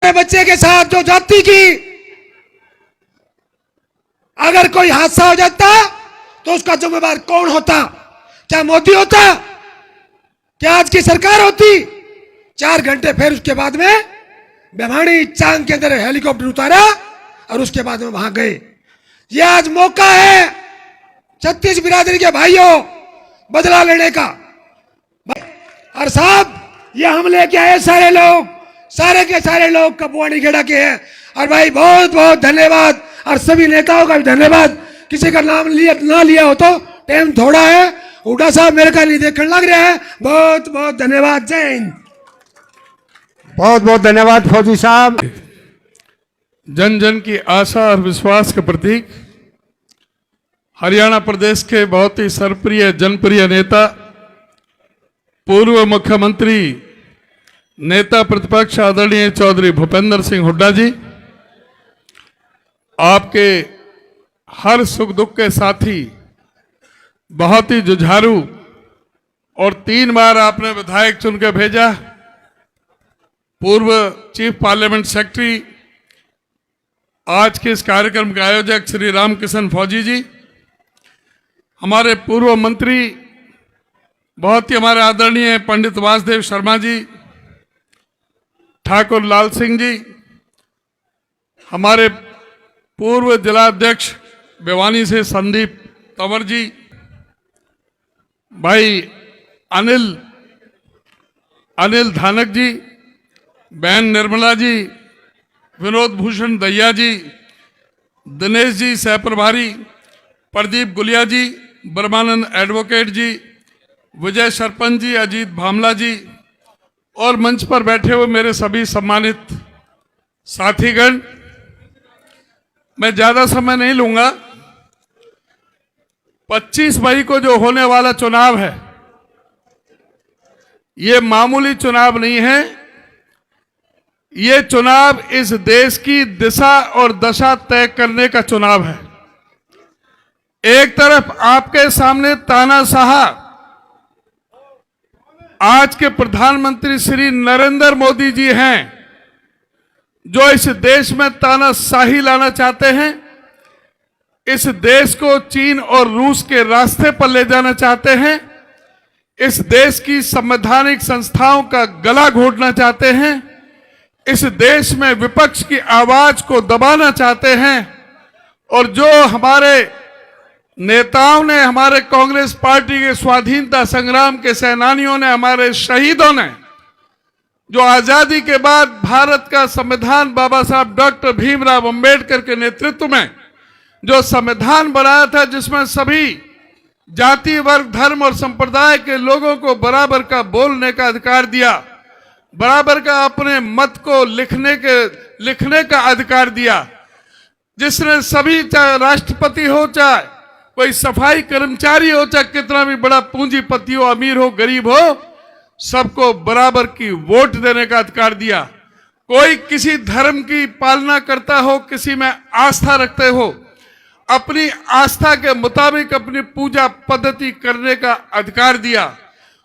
बच्चे के साथ जो जाति की अगर कोई हादसा हो जाता तो उसका जिम्मेदार कौन होता? क्या मोदी होता? क्या आज की सरकार होती? 4 घंटे फिर उसके बाद में भिवानी चांग के अंदर हेलीकॉप्टर उतारा और उसके बाद में वहां गए। यह आज मौका है छत्तीस बिरादरी के भाइयों बदला लेने का। और साहब ये हम लेके आए सारे के सारे लोग कपुआनी खेड़ा के हैं। और भाई बहुत बहुत धन्यवाद और सभी नेताओं का भी धन्यवाद। किसी का नाम ना लिया हो तो टाइम थोड़ा है। हुड्डा साहब मेरे का नहीं देखने लग रहे हैं। बहुत बहुत धन्यवाद। जय हिंद। बहुत बहुत धन्यवाद फौजी साहब। जन जन की आशा और विश्वास के प्रतीक हरियाणा प्रदेश के बहुत ही सर्वप्रिय जनप्रिय नेता पूर्व मुख्यमंत्री नेता प्रतिपक्ष आदरणीय चौधरी भूपेंद्र सिंह हुड्डा जी, आपके हर सुख दुख के साथी, बहुत ही जुझारू और 3 बार आपने विधायक चुन के भेजा, पूर्व चीफ पार्लियामेंट सेक्रेटरी, आज के इस कार्यक्रम के आयोजक श्री रामकिशन फौजी जी, हमारे पूर्व मंत्री बहुत ही हमारे आदरणीय पंडित वासुदेव शर्मा जी, ठाकुर लाल सिंह जी, हमारे पूर्व जिलाध्यक्ष भिवानी से संदीप तंवर जी, भाई अनिल धानक जी, बहन निर्मला जी, विनोद भूषण दहिया जी, दिनेश जी सह प्रभारी, प्रदीप गुलिया जी, ब्रह्मानंद एडवोकेट जी, विजय सरपंच जी, अजीत भामला जी और मंच पर बैठे हुए मेरे सभी सम्मानित साथीगण, मैं ज्यादा समय नहीं लूंगा। 25 मई को जो होने वाला चुनाव है, ये मामूली चुनाव नहीं है। ये चुनाव इस देश की दिशा और दशा तय करने का चुनाव है। एक तरफ आपके सामने तानाशाह आज के प्रधानमंत्री श्री नरेंद्र मोदी जी हैं, जो इस देश में तानाशाही लाना चाहते हैं, इस देश को चीन और रूस के रास्ते पर ले जाना चाहते हैं, इस देश की संवैधानिक संस्थाओं का गला घोटना चाहते हैं, इस देश में विपक्ष की आवाज को दबाना चाहते हैं। और जो हमारे नेताओं ने, हमारे कांग्रेस पार्टी के स्वाधीनता संग्राम के सेनानियों ने, हमारे शहीदों ने, जो आजादी के बाद भारत का संविधान बाबा साहब डॉक्टर भीमराव अंबेडकर के नेतृत्व में जो संविधान बनाया था, जिसमें सभी जाति, वर्ग, धर्म और संप्रदाय के लोगों को बराबर का बोलने का अधिकार दिया, बराबर का अपने मत को लिखने का अधिकार दिया, जिसने सभी, चाहे राष्ट्रपति हो, चाहे कोई सफाई कर्मचारी हो, चाहे कितना भी बड़ा पूंजीपति हो, अमीर हो, गरीब हो, सबको बराबर की वोट देने का अधिकार दिया। कोई किसी धर्म की पालना करता हो, किसी में आस्था रखते हो, अपनी आस्था के मुताबिक अपनी पूजा पद्धति करने का अधिकार दिया।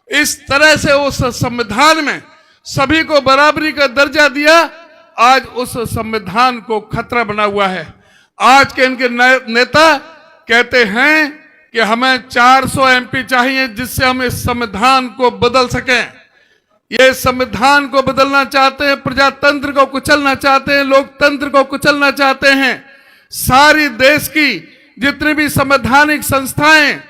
इस तरह से उस संविधान में सभी को बराबरी का दर्जा दिया। आज उस संविधान को खतरा बना हुआ है। आज के इनके नेता कहते हैं कि हमें 400 एमपी चाहिए, जिससे हम इस संविधान को बदल सकें। ये संविधान को बदलना चाहते हैं, प्रजातंत्र को कुचलना चाहते हैं, लोकतंत्र को कुचलना चाहते हैं। सारी देश की जितनी भी संवैधानिक संस्थाएं,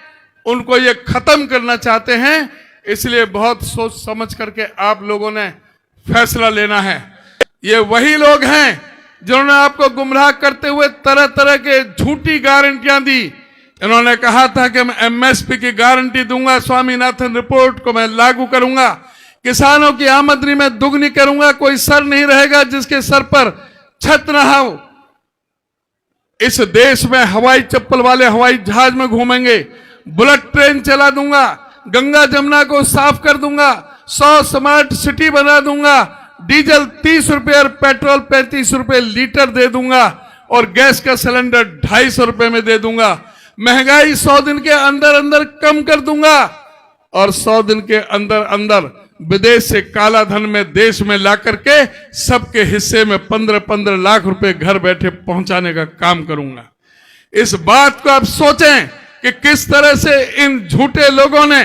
उनको ये खत्म करना चाहते हैं। इसलिए बहुत सोच समझ करके आप लोगों ने फैसला लेना है। ये वही लोग हैं जिन्होंने आपको गुमराह करते हुए तरह तरह के झूठी गारंटियां दी। इन्होंने कहा था कि मैं एमएसपी की गारंटी दूंगा, स्वामीनाथन रिपोर्ट को मैं लागू करूंगा, किसानों की आमदनी में दुगनी करूंगा, कोई सर नहीं रहेगा जिसके सर पर छत ना हो। इस देश में हवाई चप्पल वाले हवाई जहाज में घूमेंगे, बुलेट ट्रेन चला दूंगा, गंगा जमुना को साफ कर दूंगा, 100 स्मार्ट सिटी बना दूंगा, डीजल 30 रुपए और पेट्रोल 35 रुपए लीटर दे दूंगा और गैस का सिलेंडर 250 रुपए में दे दूंगा। महंगाई 100 दिन के अंदर अंदर कम कर दूंगा और 100 दिन के अंदर अंदर विदेश से काला धन में देश में ला करके सबके हिस्से में 15-15 लाख रुपए घर बैठे पहुंचाने का काम करूंगा। इस बात को आप सोचें कि किस तरह से इन झूठे लोगों ने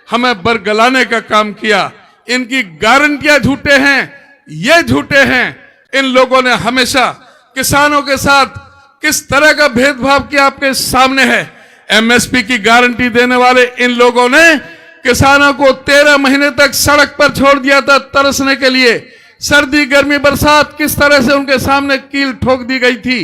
हमें बरगलाने का काम किया। इनकी गारंटियां झूठे हैं, ये झूठे हैं। इन लोगों ने हमेशा किसानों के साथ किस तरह का भेदभाव किया आपके सामने है। एमएसपी की गारंटी देने वाले इन लोगों ने किसानों को 13 महीने तक सड़क पर छोड़ दिया था तरसने के लिए। सर्दी गर्मी बरसात किस तरह से उनके सामने कील ठोक दी गई थी।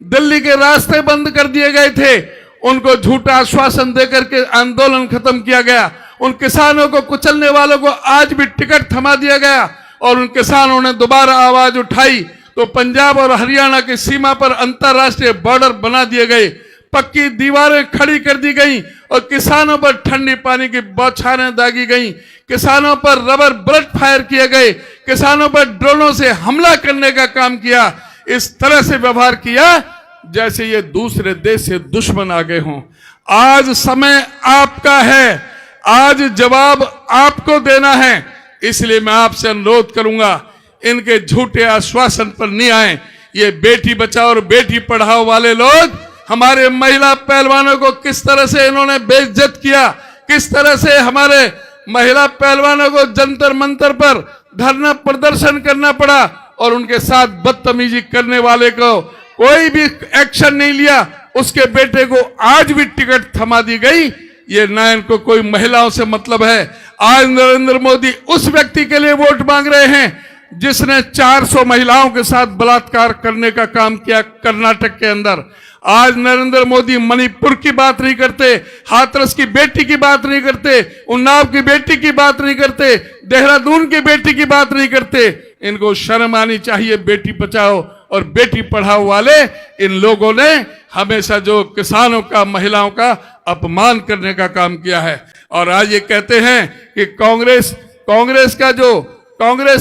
दिल्ली के रास्ते बंद कर दिए गए थे। उनको झूठा आश्वासन देकर के आंदोलन खत्म किया गया। उन किसानों को कुचलने वालों को आज भी टिकट थमा दिया गया और उन किसानों ने दोबारा आवाज उठाई तो पंजाब और हरियाणा की सीमा पर अंतरराष्ट्रीय बॉर्डर बना दिए गए, पक्की दीवारें खड़ी कर दी गई और किसानों पर ठंडी पानी की बौछारें दागी गई। किसानों पर रबर बुलेट फायर किए गए, किसानों पर ड्रोनों से हमला करने का काम किया। इस तरह से व्यवहार किया जैसे ये दूसरे देश से दुश्मन आ गए हों। आज समय आपका है, आज जवाब आपको देना है। इसलिए मैं आपसे अनुरोध करूंगा, इनके झूठे आश्वासन पर नहीं आए। ये बेटी बचाओ और बेटी पढ़ाओ वाले लोग हमारे महिला पहलवानों को किस तरह से इन्होंने बेइज्जत किया, किस तरह से हमारे महिला पहलवानों को जंतर मंतर पर धरना प्रदर्शन करना पड़ा और उनके साथ बदतमीजी करने वाले को कोई भी एक्शन नहीं लिया। उसके बेटे को आज भी टिकट थमा दी गई। ये ना इनको कोई महिलाओं से मतलब है। आज नरेंद्र मोदी उस व्यक्ति के लिए वोट मांग रहे हैं जिसने 400 महिलाओं के साथ बलात्कार करने का काम किया कर्नाटक के अंदर। आज नरेंद्र मोदी मणिपुर की बात नहीं करते, हाथरस की बेटी की बात नहीं करते, उन्नाव की बेटी की बात नहीं करते, देहरादून की बेटी की बात नहीं करते। इनको शर्म आनी चाहिए। बेटी बचाओ और बेटी पढ़ाओ वाले इन लोगों ने हमेशा जो किसानों का, महिलाओं का अपमान करने का काम किया है। और आज ये कहते हैं कि कांग्रेस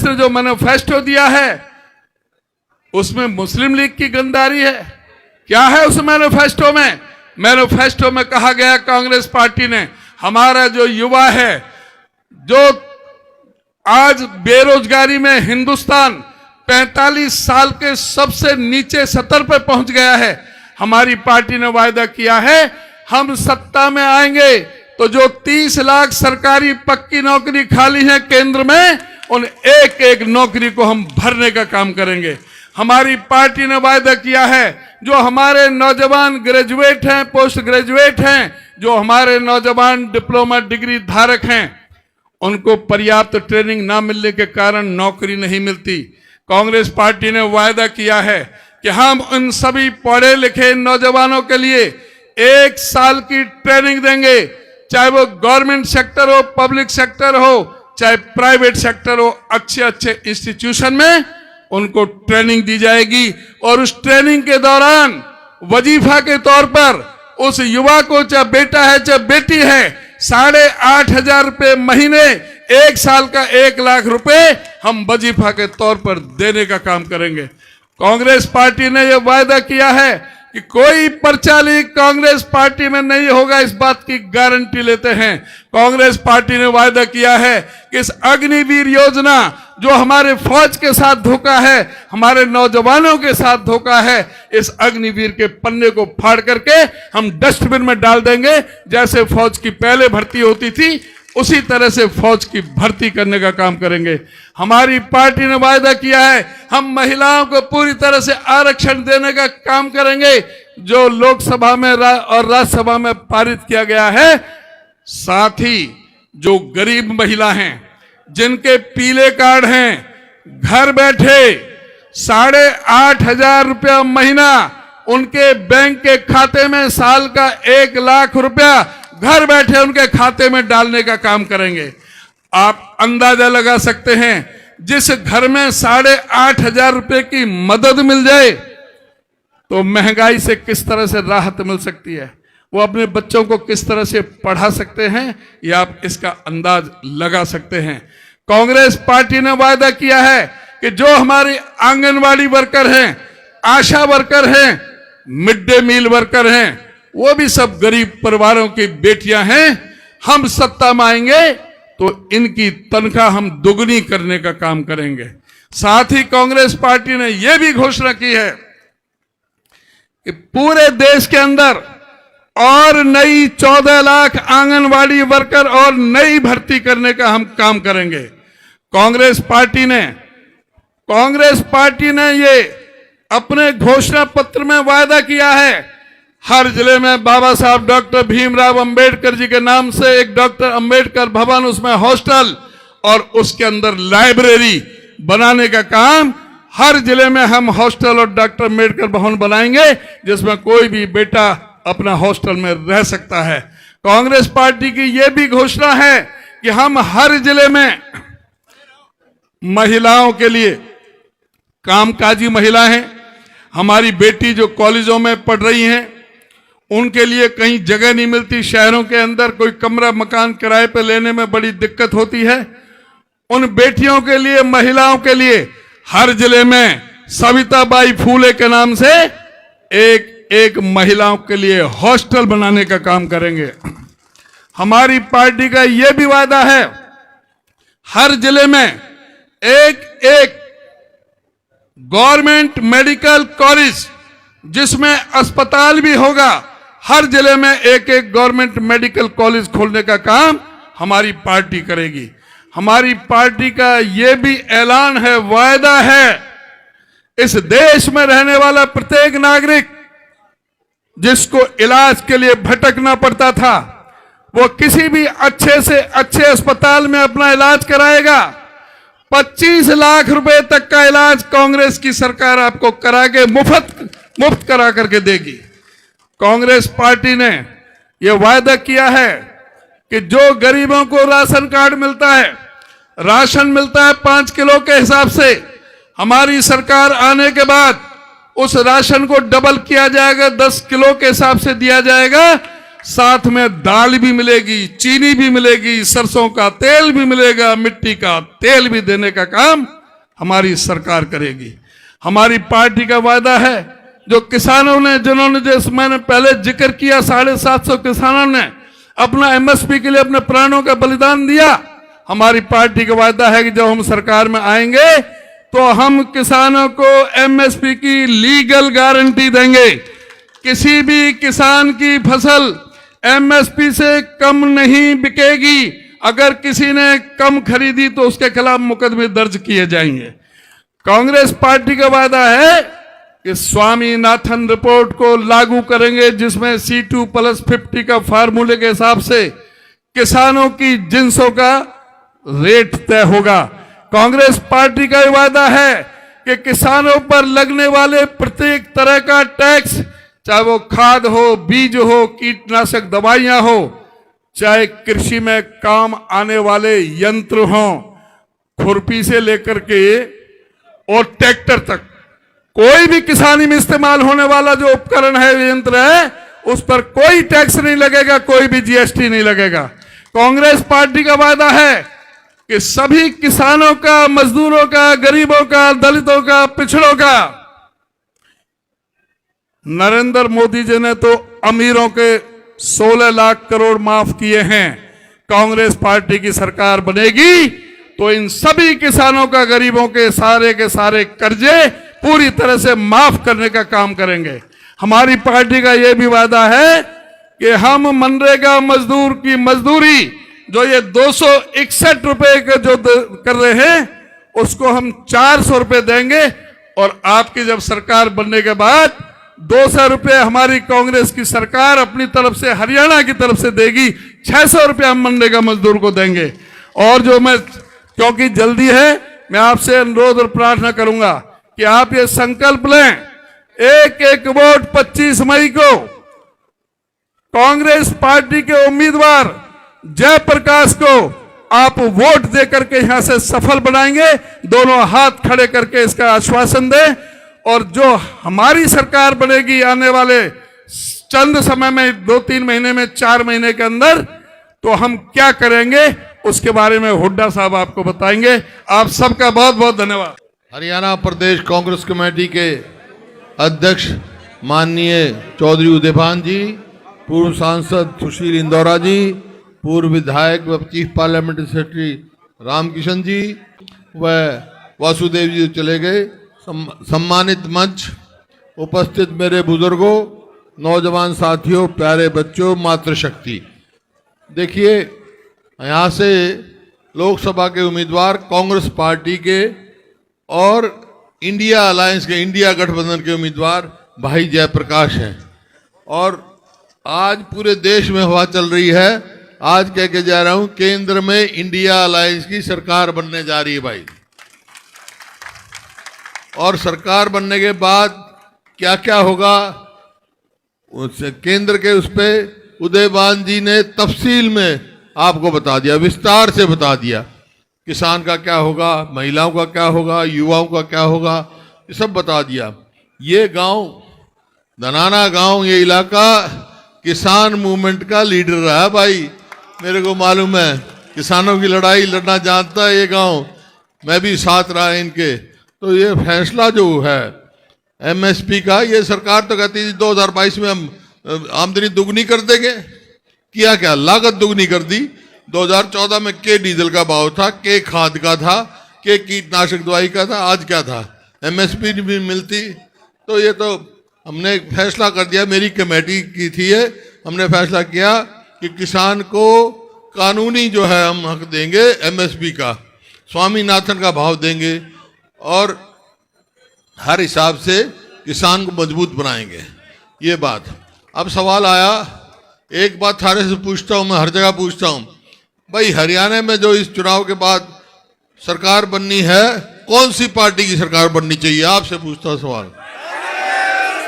ने जो मैनिफेस्टो दिया है उसमें मुस्लिम लीग की गद्दारी है। क्या है उस मैनिफेस्टो में? मैनिफेस्टो में कहा गया कांग्रेस पार्टी ने, हमारा जो युवा है जो आज बेरोजगारी में हिंदुस्तान 45 साल के सबसे नीचे स्तर पर पहुंच गया है। हमारी पार्टी ने वायदा किया है हम सत्ता में आएंगे तो जो 30 लाख सरकारी पक्की नौकरी खाली है केंद्र में, उन एक एक नौकरी को हम भरने का काम करेंगे। हमारी पार्टी ने वायदा किया है जो हमारे नौजवान ग्रेजुएट हैं, पोस्ट ग्रेजुएट हैं, जो हमारे नौजवान डिप्लोमा डिग्री धारक हैं, उनको पर्याप्त ट्रेनिंग ना मिलने के कारण नौकरी नहीं मिलती। कांग्रेस पार्टी ने वायदा किया है कि हम उन सभी पढ़े लिखे नौजवानों के लिए 1 साल की ट्रेनिंग देंगे, चाहे वो गवर्नमेंट सेक्टर हो, पब्लिक सेक्टर हो, चाहे प्राइवेट सेक्टर हो। अच्छे इंस्टीट्यूशन में उनको ट्रेनिंग दी जाएगी और उस ट्रेनिंग के दौरान वजीफा के तौर पर उस युवा को, चाहे बेटा है चाहे बेटी है, 8,500 रुपए महीने, 1 साल का 1 लाख रुपए हम वजीफा के तौर पर देने का काम करेंगे। कांग्रेस पार्टी ने यह वायदा किया है कि कोई पर्चा लीक कांग्रेस पार्टी में नहीं होगा, इस बात की गारंटी लेते हैं। कांग्रेस पार्टी ने वायदा किया है कि इस अग्निवीर योजना जो हमारे फौज के साथ धोखा है, हमारे नौजवानों के साथ धोखा है, इस अग्निवीर के पन्ने को फाड़ करके हम डस्टबिन में डाल देंगे। जैसे फौज की पहले भर्ती होती थी उसी तरह से फौज की भर्ती करने का काम करेंगे। हमारी पार्टी ने वायदा किया है हम महिलाओं को पूरी तरह से आरक्षण देने का काम करेंगे, जो लोकसभा में और राज्यसभा में पारित किया गया है। साथ ही जो गरीब महिला हैं, जिनके पीले कार्ड हैं, घर बैठे 8,500 रुपया महीना उनके बैंक के खाते में, साल का 1 लाख रुपया घर बैठे उनके खाते में डालने का काम करेंगे। आप अंदाजा लगा सकते हैं जिस घर में 8,500 रुपए की मदद मिल जाए तो महंगाई से किस तरह से राहत मिल सकती है, वो अपने बच्चों को किस तरह से पढ़ा सकते हैं, ये आप इसका अंदाज लगा सकते हैं। कांग्रेस पार्टी ने वायदा किया है कि जो हमारी आंगनवाड़ी वर्कर हैं, आशा वर्कर हैं, मिड डे मील वर्कर हैं, वो भी सब गरीब परिवारों की बेटियां हैं। हम सत्ता में आएंगे तो इनकी तनख्वाह हम दुगनी करने का काम करेंगे। साथ ही कांग्रेस पार्टी ने यह भी घोषणा की है कि पूरे देश के अंदर और नई 14 लाख आंगनवाड़ी वर्कर और नई भर्ती करने का हम काम करेंगे। कांग्रेस पार्टी ने ये अपने घोषणा पत्र में वायदा किया है, हर जिले में बाबा साहब डॉक्टर भीमराव अंबेडकर जी के नाम से एक डॉक्टर अंबेडकर भवन, उसमें हॉस्टल और उसके अंदर लाइब्रेरी बनाने का काम, हर जिले में हम हॉस्टल और डॉक्टर अंबेडकर भवन बनाएंगे जिसमें कोई भी बेटा अपना हॉस्टल में रह सकता है। कांग्रेस पार्टी की यह भी घोषणा है कि हम हर जिले में महिलाओं के लिए, कामकाजी महिला हैं, हमारी बेटी जो कॉलेजों में पढ़ रही हैं, उनके लिए कहीं जगह नहीं मिलती, शहरों के अंदर कोई कमरा मकान किराए पे लेने में बड़ी दिक्कत होती है, उन बेटियों के लिए, महिलाओं के लिए हर जिले में सविताबाई फूले के नाम से एक महिलाओं के लिए हॉस्टल बनाने का काम करेंगे। हमारी पार्टी का यह भी वादा है, हर जिले में एक गवर्नमेंट मेडिकल कॉलेज जिसमें अस्पताल भी होगा, हर जिले में एक गवर्नमेंट मेडिकल कॉलेज खोलने का काम हमारी पार्टी करेगी। हमारी पार्टी का यह भी ऐलान है, वायदा है, इस देश में रहने वाला प्रत्येक नागरिक जिसको इलाज के लिए भटकना पड़ता था, वो किसी भी अच्छे से अच्छे अस्पताल में अपना इलाज कराएगा। 25 लाख रुपए तक का इलाज कांग्रेस की सरकार आपको करा के मुफ्त करा करके देगी। कांग्रेस पार्टी ने यह वायदा किया है कि जो गरीबों को राशन कार्ड मिलता है, राशन मिलता है 5 किलो के हिसाब से, हमारी सरकार आने के बाद उस राशन को डबल किया जाएगा, 10 किलो के हिसाब से दिया जाएगा, साथ में दाल भी मिलेगी, चीनी भी मिलेगी, सरसों का तेल भी मिलेगा, मिट्टी का तेल भी देने का काम हमारी सरकार करेगी। हमारी पार्टी का वादा है, जो किसानों ने, जिन्होंने, जैसे मैंने पहले जिक्र किया, 750 किसानों ने अपना एमएसपी के लिए अपने प्राणों का बलिदान दिया। हमारी पार्टी का वादा है कि जब हम सरकार में आएंगे तो हम किसानों को एमएसपी की लीगल गारंटी देंगे। किसी भी किसान की फसल एमएसपी से कम नहीं बिकेगी। अगर किसी ने कम खरीदी तो उसके खिलाफ मुकदमे दर्ज किए जाएंगे। कांग्रेस पार्टी का वादा है कि स्वामीनाथन रिपोर्ट को लागू करेंगे, जिसमें C2+50 का फार्मूले के हिसाब से किसानों की जिंसों का रेट तय होगा। कांग्रेस पार्टी का वादा है कि किसानों पर लगने वाले प्रत्येक तरह का टैक्स, चाहे वो खाद हो, बीज हो, कीटनाशक दवाइयां हो, चाहे कृषि में काम आने वाले यंत्र हो, खुरपी से लेकर के और ट्रैक्टर तक, कोई भी किसानी में इस्तेमाल होने वाला जो उपकरण है, यंत्र है, उस पर कोई टैक्स नहीं लगेगा, कोई भी जीएसटी नहीं लगेगा। कांग्रेस पार्टी का वादा है कि सभी किसानों का, मजदूरों का, गरीबों का, दलितों का, पिछड़ों का, नरेंद्र मोदी जी ने तो अमीरों के 16 लाख करोड़ माफ किए हैं। कांग्रेस पार्टी की सरकार बनेगी तो इन सभी किसानों का, गरीबों के सारे कर्जे पूरी तरह से माफ करने का काम करेंगे। हमारी पार्टी का यह भी वादा है कि हम मनरेगा मजदूर की मजदूरी जो ये 261 रुपए के जो कर रहे हैं, उसको हम 400 रुपए देंगे, और आपकी जब सरकार बनने के बाद 200 रुपए हमारी कांग्रेस की सरकार अपनी तरफ से, हरियाणा की तरफ से देगी। 600 रुपए हम मनरेगा मजदूर को देंगे। और जो मैं, क्योंकि जल्दी है, मैं आपसे अनुरोध और प्रार्थना करूंगा कि आप ये संकल्प लें, एक वोट 25 मई को कांग्रेस पार्टी के उम्मीदवार जयप्रकाश को आप वोट देकर के यहां से सफल बनाएंगे। दोनों हाथ खड़े करके इसका आश्वासन दें, और जो हमारी सरकार बनेगी आने वाले चंद समय में, 2-3 महीने में, 4 महीने के अंदर, तो हम क्या करेंगे उसके बारे में हुड्डा साहब आपको बताएंगे। आप सबका बहुत बहुत धन्यवाद। हरियाणा प्रदेश कांग्रेस कमेटी के अध्यक्ष माननीय चौधरी उदयभान जी, पूर्व सांसद सुशील इंदौरा जी, पूर्व विधायक व चीफ पार्लियामेंट्री सेक्रेटरी रामकिशन जी व वासुदेव जी चले गए। सम्मानित मंच, उपस्थित मेरे बुजुर्गों, नौजवान साथियों, प्यारे बच्चों, मातृशक्ति, देखिए यहाँ से लोकसभा के उम्मीदवार कांग्रेस पार्टी के और इंडिया अलायंस के, इंडिया गठबंधन के उम्मीदवार भाई जयप्रकाश हैं। और आज पूरे देश में हवा चल रही है, आज कह के जा रहा हूं, केंद्र में इंडिया अलायंस की सरकार बनने जा रही है भाई। और सरकार बनने के बाद क्या क्या होगा, केंद्र के उस पे उदयभान जी ने तफसील में आपको बता दिया, विस्तार से बता दिया। किसान का क्या होगा, महिलाओं का क्या होगा, युवाओं का क्या होगा, ये सब बता दिया। ये गांव, धनाना गांव, ये इलाका किसान मूवमेंट का लीडर रहा है भाई, मेरे को मालूम है। किसानों की लड़ाई लड़ना जानता है ये गांव, मैं भी साथ रहा इनके। तो ये फैसला जो है एमएसपी का, ये सरकार तो कहती थी 2022 में हम आमदनी दुगनी कर देंगे, किया क्या, लागत दुगनी कर दी। 2014 में के डीजल का भाव था, के खाद का था, के कीटनाशक दवाई का था, आज क्या था, एमएसपी भी मिलती। तो ये तो हमने फैसला कर दिया, मेरी कमेटी की थी ये, हमने फैसला किया कि किसान को कानूनी जो है हम हक देंगे, एमएसपी का, स्वामीनाथन का भाव देंगे और हर हिसाब से किसान को मजबूत बनाएंगे। ये बात। अब सवाल आया, एक बात थारे से पूछता हूं, मैं हर जगह पूछता हूं भाई, हरियाणा में जो इस चुनाव के बाद सरकार बननी है, कौन सी पार्टी की सरकार बननी चाहिए, आपसे पूछता हूं सवाल।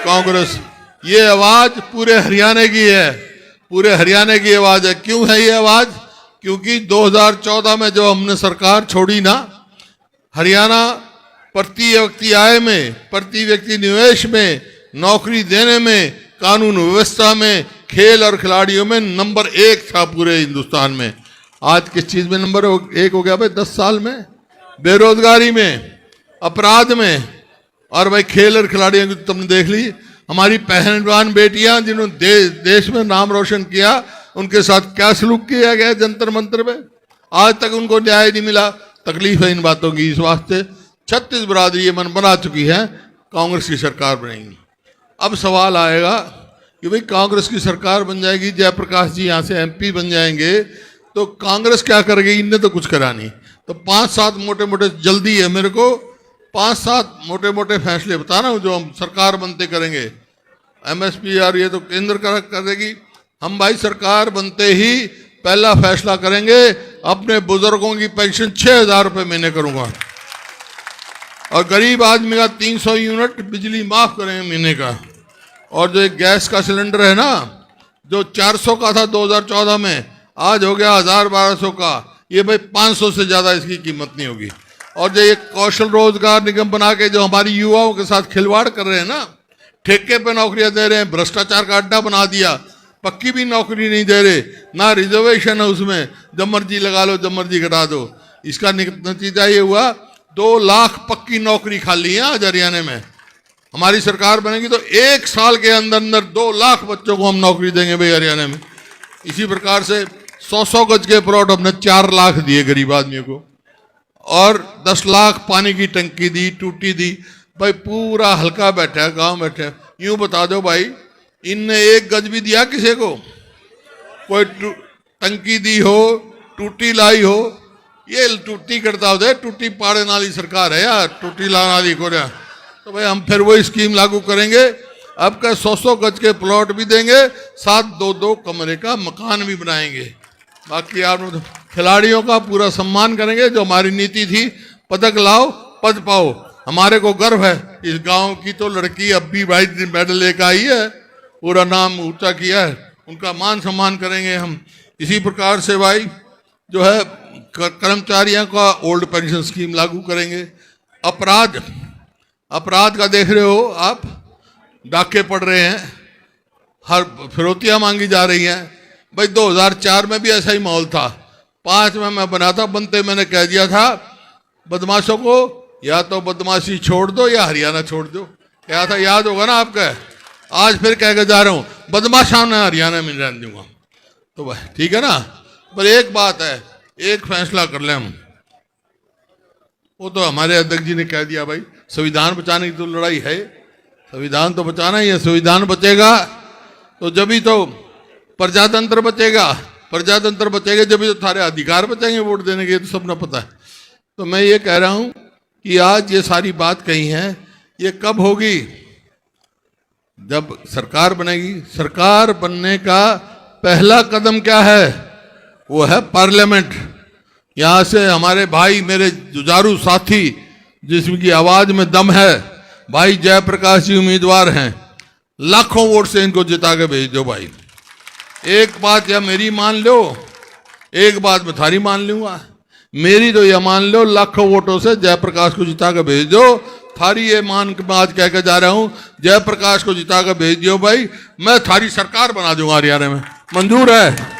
कांग्रेस। ये आवाज पूरे हरियाणा की है, पूरे हरियाणा की आवाज है। क्यों है ये आवाज? क्योंकि 2014 में जो हमने सरकार छोड़ी ना, हरियाणा प्रति व्यक्ति आय में, प्रति व्यक्ति निवेश में, नौकरी देने में, कानून व्यवस्था में, खेल और खिलाड़ियों में नंबर 1 था पूरे हिंदुस्तान में। आज किस चीज में नंबर 1 हो गया भाई? 10 साल में बेरोजगारी में, अपराध में, और भाई खेल और खिलाड़ियों की तुमने देख ली। हमारी पहलवान बेटियां जिन्होंने देश में नाम रोशन किया, उनके साथ क्या सलूक किया गया जंतर मंतर में, आज तक उनको न्याय नहीं मिला। तकलीफ है इन बातों की। इस वास्ते 36 बिरादरी ये मन बना चुकी है कांग्रेस की सरकार बनेगी। अब सवाल आएगा कि भाई कांग्रेस की सरकार बन जाएगी, जयप्रकाश जी यहाँ से एमपी बन जाएंगे, तो कांग्रेस क्या करेगी? इनने तो कुछ करा नहीं। तो 5-7 मोटे मोटे, जल्दी है मेरे को, 5-7 मोटे मोटे फैसले बता रहा हूँ जो हम सरकार बनते करेंगे। एमएसपी यार ये तो केंद्र करेगी, हम भाई सरकार बनते ही पहला फैसला करेंगे, अपने बुजुर्गों की पेंशन 6,000 रुपये महीने करूंगा, और गरीब आदमी का 300 यूनिट बिजली माफ करेंगे महीने का। और जो एक गैस का सिलेंडर है ना, जो 400 का था 2014 में, आज हो गया 1000-1200 का, ये भाई 500 से ज्यादा इसकी कीमत नहीं होगी। और जो ये कौशल रोजगार निगम बना के जो हमारी युवाओं के साथ खिलवाड़ कर रहे हैं ना, ठेके पे नौकरियां दे रहे हैं, भ्रष्टाचार का अड्डा बना दिया, पक्की भी नौकरी नहीं दे रहे, ना रिजर्वेशन है उसमें, जब मर्जी लगा लो जब मर्जी घटा दो। इसका नतीजा ये हुआ 2 लाख पक्की नौकरी खाली है आज हरियाणा में। हमारी सरकार बनेगी तो 1 साल के अंदर अंदर 2 लाख बच्चों को हम नौकरी देंगे भाई हरियाणा में। इसी प्रकार से 100 गज के प्लॉट हमने 4 लाख दिए गरीब आदमियों को, और 10 लाख पानी की टंकी दी, टूटी दी। भाई पूरा हल्का बैठा है, गांव बैठा है। यूं बता दो भाई, इनने 1 गज भी दिया किसी को? कोई टंकी दी हो, टूटी लाई हो? ये टूटी करता हो, टूटी पाड़े वाली सरकार है यार, टूटी लाने वाली को। तो भाई हम फिर वही स्कीम लागू करेंगे, अब का 100 गज के प्लॉट भी देंगे, साथ 2-2 कमरे का मकान भी बनाएंगे। बाकी आप खिलाड़ियों का पूरा सम्मान करेंगे। जो हमारी नीति थी, पदक लाओ पद पाओ, हमारे को गर्व है इस गांव की तो लड़की अब भी भाई मेडल लेकर आई है, पूरा नाम ऊंचा किया है, उनका मान सम्मान करेंगे हम। इसी प्रकार से भाई जो है कर्मचारियों का ओल्ड पेंशन स्कीम लागू करेंगे। अपराध का देख रहे हो आप, डाके पड़ रहे हैं, हर फिरौतियां मांगी जा रही हैं। भाई 2004 में भी ऐसा ही माहौल था। 5 में मैं बना था, बनते मैंने कह दिया था बदमाशों को, या तो बदमाशी छोड़ दो या हरियाणा छोड़ दो। क्या था याद होगा ना आपका? आज फिर कह के जा रहा हूं, बदमाशाना हरियाणा में रहने दूंगा। तो भाई ठीक है ना, पर एक बात है, एक फैसला कर ले हम। वो तो हमारे अध्यक्ष जी ने कह दिया भाई, संविधान बचाने की तो लड़ाई है, संविधान तो बचाना ही है। संविधान बचेगा तो जब ही तो प्रजातंत्र बचेगा, प्रजातंत्र बचेगा जब ही तो थारे अधिकार बचेंगे वोट देने के, तो सबने पता है। तो मैं ये कह रहा हूं कि आज ये सारी बात कही है, ये कब होगी? जब सरकार बनेगी। सरकार बनने का पहला कदम क्या है? वो है पार्लियामेंट। यहां से हमारे भाई, मेरे जुझारू साथी, जिसकी आवाज में दम है, भाई जयप्रकाश जी उम्मीदवार हैं। लाखों वोट से इनको जिता के भेज दो भाई। एक बात या मेरी मान लो, एक बात मैं थारी मान लूंगा। मेरी तो यह मान लो, लाखों वोटों से जयप्रकाश को जिता के भेज दो। थारी ये मान के मैं आज कह के जा रहा हूं, जयप्रकाश को जिता के भेज दियो भाई, मैं थारी सरकार बना दूंगा हरियाणा में। मंजूर है?